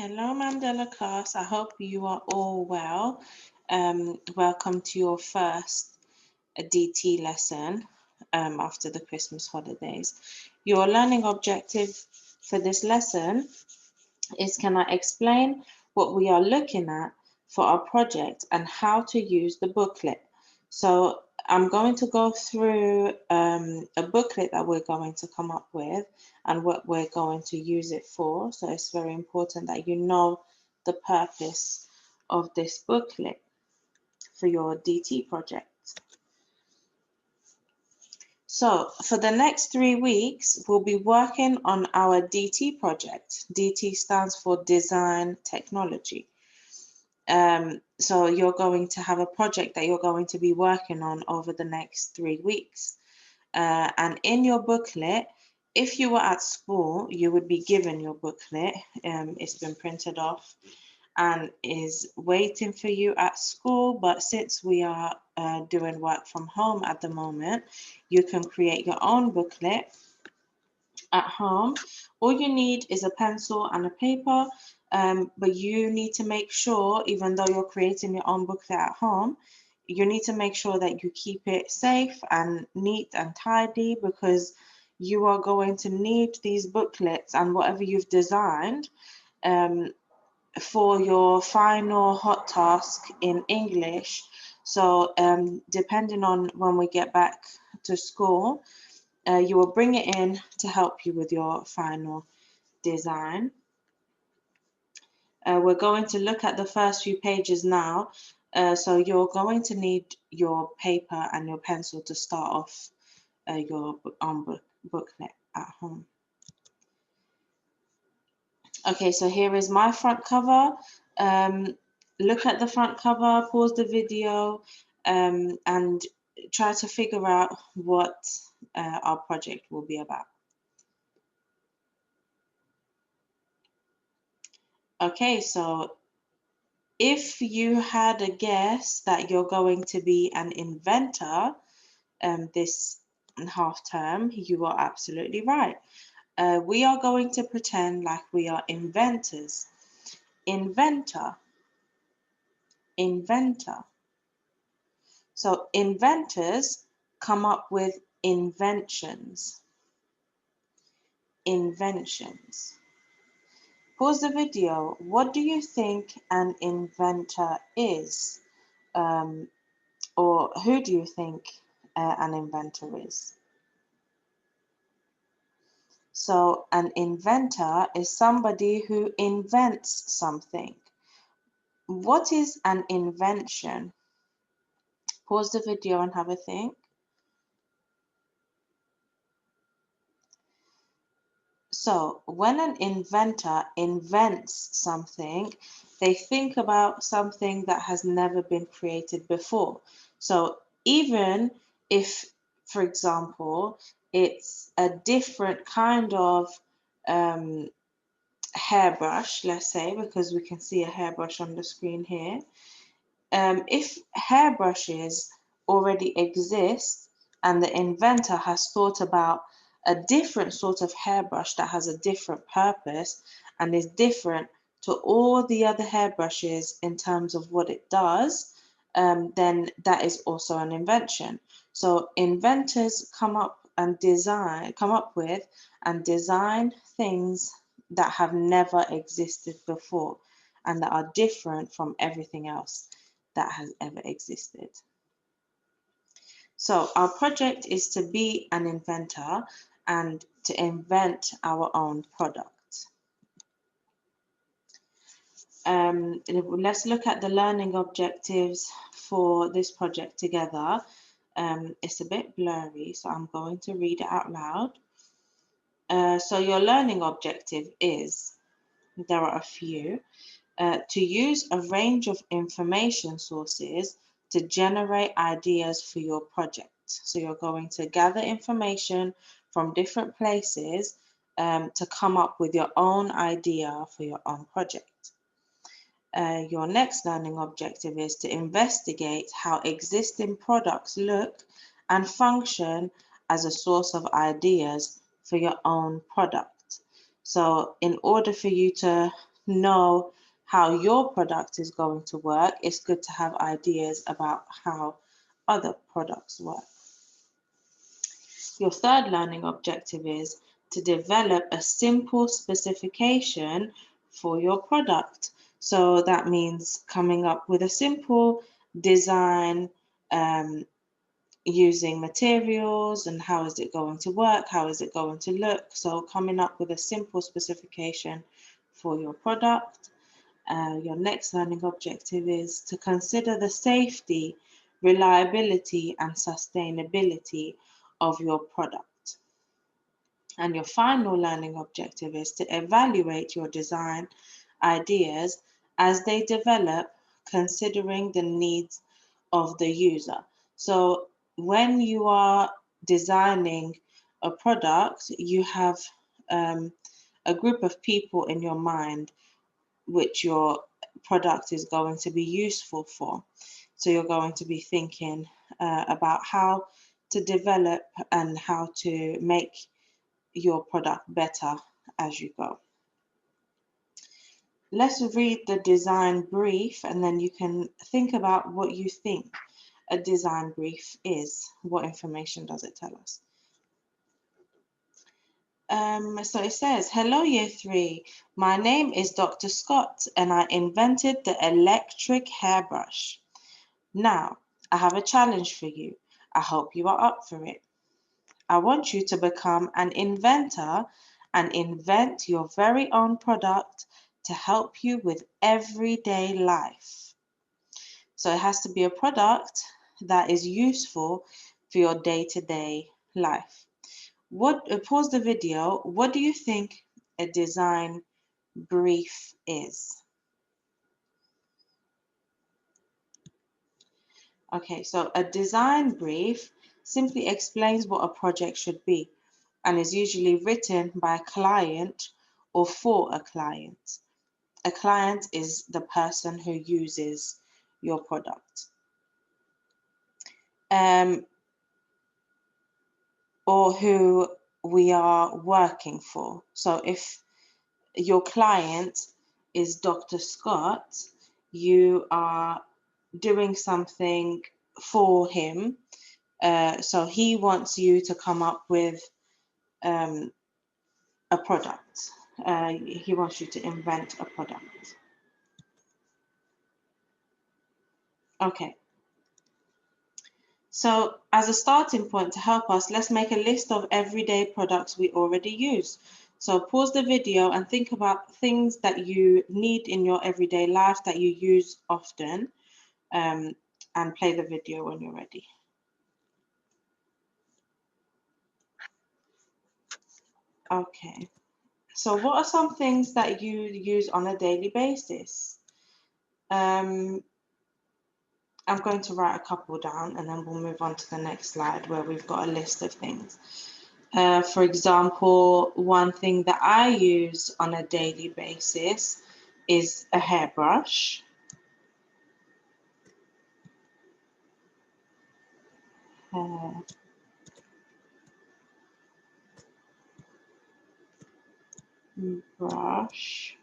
Hello, Mandela class. I hope you are all well. Welcome to your first DT lesson after the Christmas holidays. Your learning objective for this lesson is, can I explain what we are looking at for our project and how to use the booklet? So I'm going to go through a booklet that we're going to come up with and what we're going to use it for. So it's very important that you know the purpose of this booklet for your DT project. So for the next 3 weeks, we'll be working on our DT project. DT stands for Design Technology. So you're going to have a project that you're going to be working on over the next 3 weeks. And in your booklet, if you were at school, you would be given your booklet. It's been printed off and is waiting for you at school. But since we are doing work from home at the moment, you can create your own booklet at home. All you need is a pencil and a paper, but you need to make sure, even though you're creating your own booklet at home, you need to make sure that you keep it safe and neat and tidy, because you are going to need these booklets and whatever you've designed for your final hot task in English. So depending on when we get back to school, you will bring it in to help you with your final design. We're going to look at the first few pages now. So you're going to need your paper and your pencil to start off your own booklet at home. Okay, so here is my front cover. Look at the front cover, pause the video, and try to figure out what our project will be about. Okay, so if you had a guess that you're going to be an inventor this half term, you are absolutely right. We are going to pretend like we are inventors. Inventor, inventor. So inventors come up with inventions. Inventions. Pause the video. What do you think an inventor is? Or who do you think an inventor is? So an inventor is somebody who invents something. What is an invention? Pause the video and have a think. So when an inventor invents something, they think about something that has never been created before. So even if, for example, it's a different kind of hairbrush, let's say, because we can see a hairbrush on the screen here. If hairbrushes already exist and the inventor has thought about a different sort of hairbrush that has a different purpose and is different to all the other hairbrushes in terms of what it does, then that is also an invention. So inventors come up with and design things that have never existed before and that are different from everything else that has ever existed. So our project is to be an inventor and to invent our own product. Let's look at the learning objectives for this project together. It's a bit blurry, so I'm going to read it out loud. So your learning objective is, there are a few, to use a range of information sources to generate ideas for your project. So you're going to gather information from different places to come up with your own idea for your own project. Your next learning objective is to investigate how existing products look and function as a source of ideas for your own product. So in order for you to know how your product is going to work, it's good to have ideas about how other products work. Your third learning objective is to develop a simple specification for your product. So that means coming up with a simple design, using materials and how is it going to work, how is it going to look. So coming up with a simple specification for your product. Your next learning objective is to consider the safety, reliability, and sustainability of your product. And your final learning objective is to evaluate your design ideas as they develop, considering the needs of the user. So when you are designing a product, you have a group of people in your mind which your product is going to be useful for. So you're going to be thinking about how to develop and how to make your product better as you go. Let's read the design brief and then you can think about what you think a design brief is. What information does it tell us? So it says, hello year 3, my name is Dr. Scott and I invented the electric hairbrush. Now, I have a challenge for you. I hope you are up for it. I want you to become an inventor and invent your very own product to help you with everyday life. So it has to be a product that is useful for your day-to-day life. Pause the video. What do you think a design brief is? Okay, so a design brief simply explains what a project should be and is usually written by a client or for a client. A client is the person who uses your product. Or who we are working for. So if your client is Dr. Scott, you are doing something for him. So he wants you to come up with a product. He wants you to invent a product. Okay. So as a starting point to help us, let's make a list of everyday products we already use. So pause the video and think about things that you need in your everyday life that you use often, and play the video when you're ready. Okay, so what are some things that you use on a daily basis? I'm going to write a couple down and then we'll move on to the next slide where we've got a list of things. For example, one thing that I use on a daily basis is a hairbrush. Brush.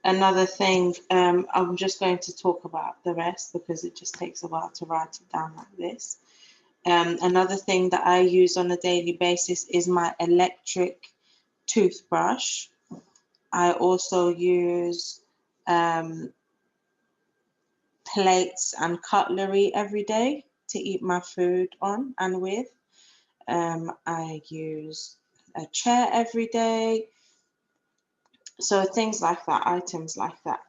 Another thing, I'm just going to talk about the rest because it just takes a while to write it down like this. Another thing that I use on a daily basis is my electric toothbrush. I also use plates and cutlery every day to eat my food on and with. I use a chair every day. So things like that, items like that.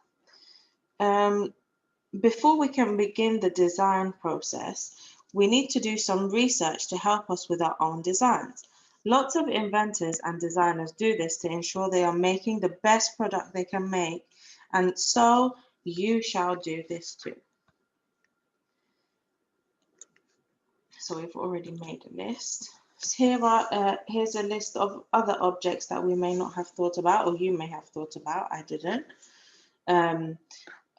Before we can begin the design process, we need to do some research to help us with our own designs. Lots of inventors and designers do this to ensure they are making the best product they can make, and so you shall do this too. So we've already made a list. So here's a list of other objects that we may not have thought about, or you may have thought about. I didn't.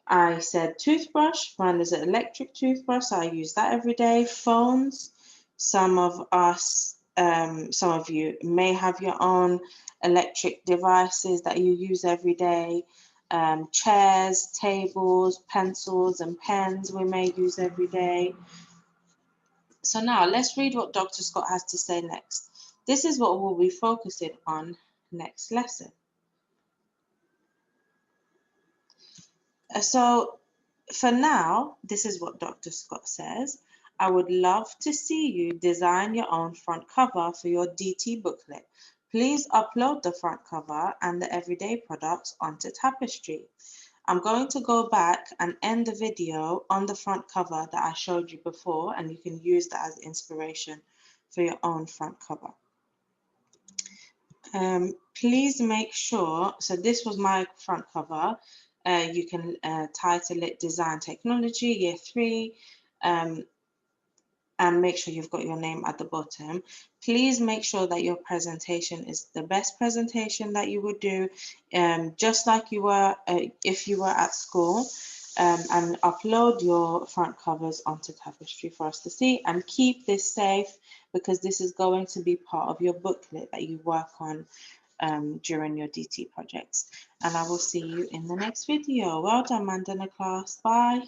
I said toothbrush. Mine is an electric toothbrush, so I use that every day. Phones. Some of you may have your own electric devices that you use every day, chairs, tables, pencils and pens we may use every day. So now let's read what Dr. Scott has to say next. This is what we'll be focusing on next lesson. So for now, this is what Dr. Scott says. I would love to see you design your own front cover for your DT booklet. Please upload the front cover and the everyday products onto Tapestry. I'm going to go back and end the video on the front cover that I showed you before, and you can use that as inspiration for your own front cover. Please make sure, so this was my front cover. You can title it Design Technology Year 3, and make sure you've got your name at the bottom. Please make sure that your presentation is the best presentation that you would do, just like you were if you were at school, and upload your front covers onto Tapestry for us to see, and keep this safe because this is going to be part of your booklet that you work on during your DT projects. And I will see you in the next video. Well done, Mandela class. Bye.